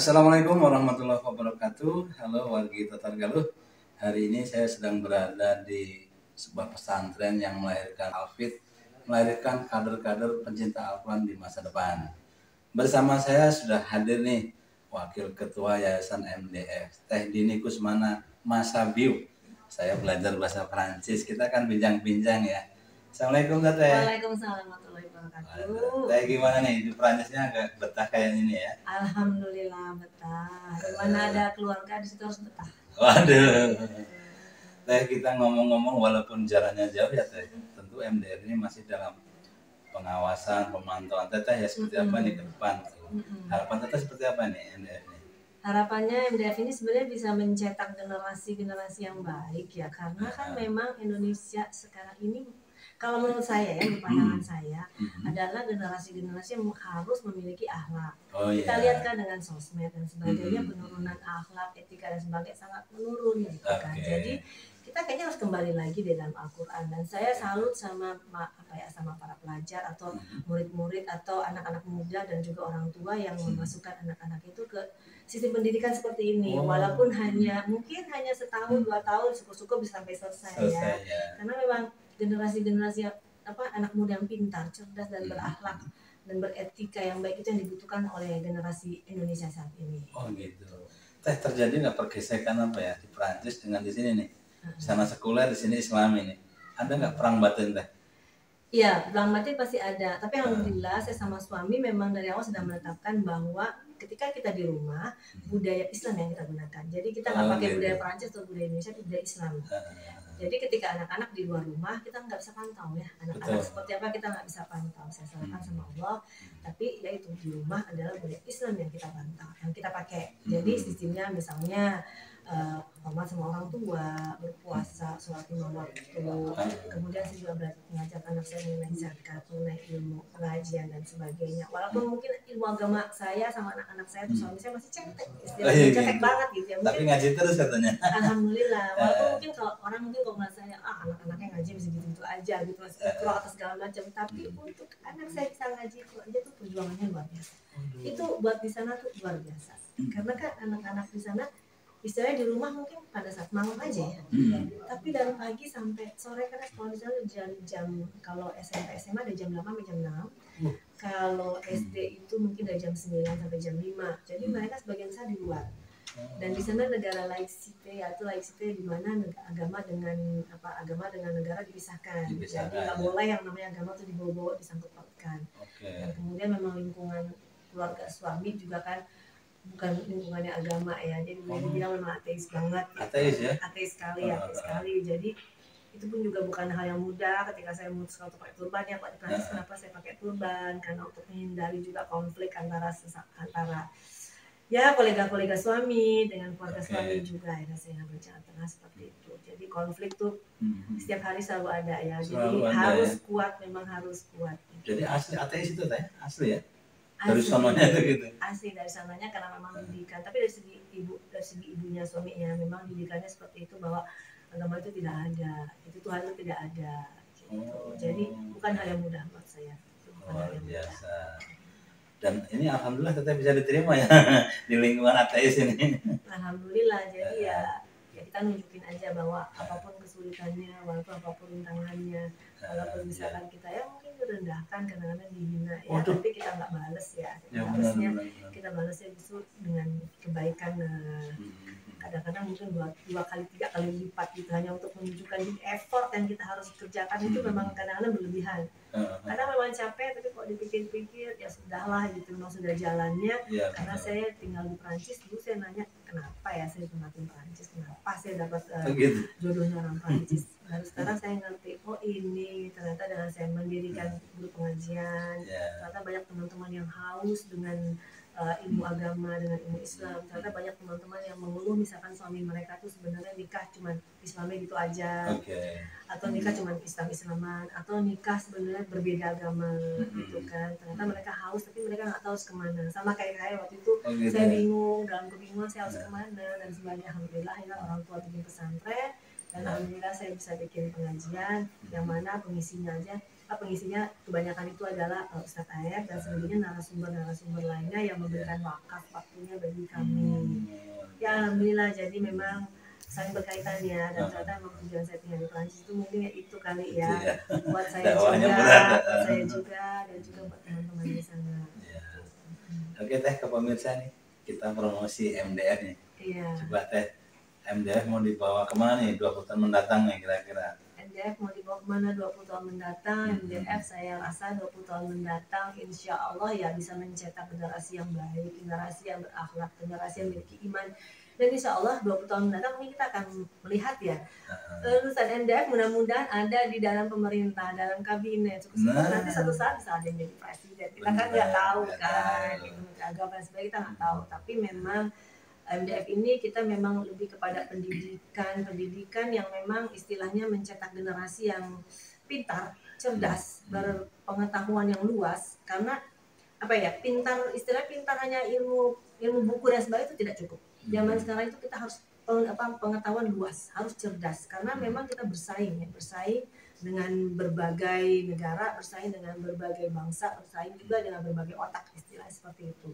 Assalamualaikum warahmatullahi wabarakatuh. Halo wargi Tatargaluh. Hari ini saya sedang berada di sebuah pesantren yang melahirkan kader-kader pencinta Al-Quran di masa depan. Bersama saya sudah hadir nih Wakil Ketua Yayasan MDF, Teh Dini Kusmana Masabiu. Saya belajar bahasa Prancis, kita kan bincang-bincang ya. Assalamualaikum Teh. Waalaikumsalam warahmatullahi wabarakatuh. Teh gimana nih di Prancisnya, agak betah kayak ini ya? Alhamdulillah betah. Di mana ada keluarga di situ harus betah. Waduh. Teh, kita ngomong-ngomong walaupun jaraknya jauh ya Teh, tentu MDR ini masih dalam pengawasan, pemantauan Teteh ya, seperti apa nih ke depan? Harapan Teteh seperti apa nih MDR ini? Harapannya MDF ini sebenarnya bisa mencetak generasi-generasi yang baik ya, karena kan memang Indonesia sekarang ini, kalau menurut saya ya, di pandangan saya adalah generasi-generasi yang harus memiliki akhlak. Kita lihat kan dengan sosmed dan sebagainya, penurunan akhlak, etika dan sebagainya sangat menurun gitu kan. Jadi kita kayaknya harus kembali lagi di dalam Al-Quran, dan saya salut sama sama para pelajar atau murid-murid atau anak-anak muda dan juga orang tua yang memasukkan anak-anak itu ke sistem pendidikan seperti ini. Walaupun mungkin hanya setahun 2 tahun, syukur-syukur bisa sampai selesai ya. Karena memang generasi anak muda yang pintar, cerdas dan berakhlak dan beretika yang baik itu yang dibutuhkan oleh generasi Indonesia saat ini. Oh gitu. Teh, terjadi nggak pergesekan apa ya di Prancis dengan di sini nih? Sana sekuler, di sini Islami nih. Ada nggak perang batin Teh? Iya, perang batin pasti ada. Tapi alhamdulillah saya sama suami memang dari awal sudah menetapkan bahwa ketika kita di rumah, budaya Islam yang kita gunakan. Jadi kita nggak pakai budaya Perancis atau budaya Indonesia, itu budaya Islam. Jadi ketika anak-anak di luar rumah, kita nggak bisa pantau ya. Anak-anak seperti apa kita nggak bisa pantau. Saya serahkan sama Allah. Tapi ya itu, di rumah adalah budaya Islam yang kita pantau, yang kita pakai. Jadi sistemnya misalnya hormat sama orang tua, berpuasa, sholat 5 waktu. Kemudian saya juga mengajak anak saya mengenai zakat, mengenai ilmu, pengajian dan sebagainya. Walaupun mungkin ilmu agama saya sama anak-anak saya tuh suami saya masih cetek, istilahnya cetek banget gitu ya. Tapi ngaji terus katanya. Alhamdulillah. Walaupun mungkin kalau orang kalau merasanya anak-anaknya ngaji bisa gitu-gitu aja gitu, masih ikro atas segala macam. Tapi untuk anak saya bisa ngaji ikro aja tuh perjuangannya luar biasa. Itu buat di sana tuh luar biasa. Karena kan anak-anak di sana istilahnya di rumah mungkin pada saat malam aja ya, tapi dari pagi sampai sore, karena sekolah di sana jam kalau SMP SMA dari jam 8 sampai jam 6, kalau SD itu mungkin dari jam 9 sampai jam 5. Jadi mereka sebagian besar di luar. Dan di sana negara laicite, yaitu laicite di mana agama dengan negara dipisahkan. Jadi nggak boleh yang namanya agama tuh dibawa-bawa, disangkut pautkan. Dan kemudian memang lingkungan keluarga suami juga kan bukan lingkungannya agama ya, jadi boleh dibilang memang ateis banget. Ateis sekali. Jadi itu pun juga bukan hal yang mudah ketika saya memutuskan untuk pakai turban ya Pak. Di Prancis kenapa saya pakai turban? Karena untuk menghindari juga konflik antara ya kolega-kolega suami dengan keluarga suami juga ya, saya berjalan tengah seperti itu. Jadi konflik tuh setiap hari selalu ada ya. Jadi harus kuat, memang harus kuat. Jadi asli ateis itu Teh? Asli ya? Dari sananya itu gitu. Asli dari sananya, karena memang didikan. Tapi dari segi ibunya suaminya memang didikannya seperti itu, bahwa agama itu tidak ada, itu Tuhan itu tidak ada gitu. Jadi bukan hal yang mudah buat saya. Luar biasa. Dan ini alhamdulillah tetap bisa diterima ya di lingkungan ateis ini. Alhamdulillah. Jadi ya kita nunjukin aja bahwa apapun kesulitannya, walaupun apapun rintangannya, walaupun misalkan kita ya mungkin direndahkan, kadang-kadang dihina ya, tapi kita nggak bales ya. Kita balesnya justru dengan kebaikan. Kadang-kadang mungkin 2 kali 3 kali lipat gitu, hanya untuk menunjukkan effort yang kita harus kerjakan itu memang kadang-kadang berlebihan. Karena memang capek, tapi kok dipikir-pikir ya sudahlah gitu, memang sudah jalannya. Karena saya tinggal di Perancis, dulu saya nanya kenapa ya saya ditempatin Perancis, kenapa saya dapat jodohnya orang Perancis. Baru sekarang saya ngerti, oh ini ternyata dengan saya mendirikan grup pengajian, ternyata banyak teman-teman yang haus dengan ilmu agama, dengan ilmu Islam. Ternyata banyak teman-teman yang mengeluh misalkan suami mereka tuh sebenarnya nikah cuman Islamnya gitu aja, atau nikah cuman Islam-Islaman, atau nikah sebenarnya berbeda agama gitu kan. Ternyata mereka haus, tapi mereka nggak tahu harus kemana. Sama kayak saya waktu itu, saya bingung, dalam kebingungan saya harus kemana dan sebagainya. Alhamdulillah ya orang tua bikin pesantren, dan alhamdulillah saya bisa bikin pengajian yang mana pengisinya aja pengisinya kebanyakan itu adalah Ustadz Aep dan selebihnya narasumber-narasumber lainnya yang memberikan wakaf waktunya bagi kami. Ya alhamdulillah, jadi memang saling berkaitan ya, dan ternyata memang tujuan saya tinggal di Perancis itu mungkin ya itu kali ya, buat saya juga dan juga buat teman-teman di sana. Oke teh, ke pemirsa nih, kita promosi MDF nih. Coba teh, MDF mau dibawa kemana nih 20 tahun mendatang nih kira-kira? MDF mau dibawa kemana 20 tahun mendatang? MDF saya rasa 20 tahun mendatang insya Allah ya bisa mencetak generasi yang baik, generasi yang berakhlak, generasi yang memiliki iman. Dan insya Allah 20 tahun mendatang ini kita akan melihat ya lulusan MDF mudah-mudahan ada di dalam pemerintah, dalam kabinet. Nanti satu saat bisa ada yang jadi presiden. Kita kan nggak tahu kan, agama dan sebagainya kita nggak tahu. Tapi memang MDF ini kita memang lebih kepada pendidikan yang memang istilahnya mencetak generasi yang pintar, cerdas, berpengetahuan yang luas. Karena apa ya, pintar, istilah pintar hanya ilmu buku dan sebagainya itu tidak cukup. Zaman sekarang itu kita harus pengetahuan luas, harus cerdas. Karena memang kita bersaing dengan berbagai negara, bersaing dengan berbagai bangsa, bersaing juga dengan berbagai otak, istilah seperti itu.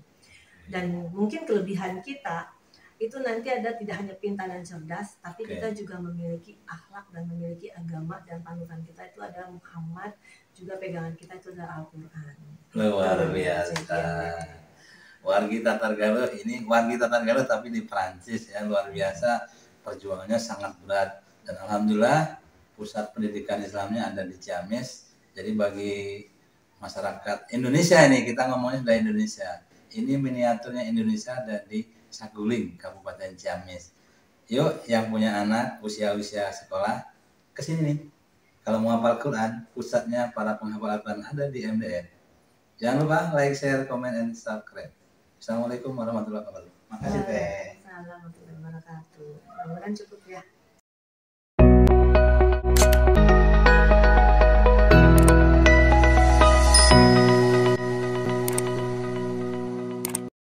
Dan mungkin kelebihan kita itu nanti ada tidak hanya pintar dan cerdas, tapi kita juga memiliki akhlak dan memiliki agama, dan panutan kita itu adalah Muhammad, juga pegangan kita itu adalah Al-Quran. Luar biasa. Wargi Tatar Galuh ini wargi Tatar Galuh tapi di Prancis ya, luar biasa, perjuangannya sangat berat, dan alhamdulillah pusat pendidikan Islamnya ada di Ciamis. Jadi bagi masyarakat Indonesia ini, kita ngomongnya sudah Indonesia, ini miniaturnya Indonesia ada di Saguling, Kabupaten Ciamis. Yuk yang punya anak usia-usia sekolah kesini nih. Kalau mau hafal Quran, pusatnya para penghafal Quran ada di MDF. Jangan lupa like, share, comment, and subscribe. Assalamualaikum warahmatullahi wabarakatuh. Makasih teh. Assalamualaikum warahmatullahi wabarakatuh. Mudah-mudahan cukup ya.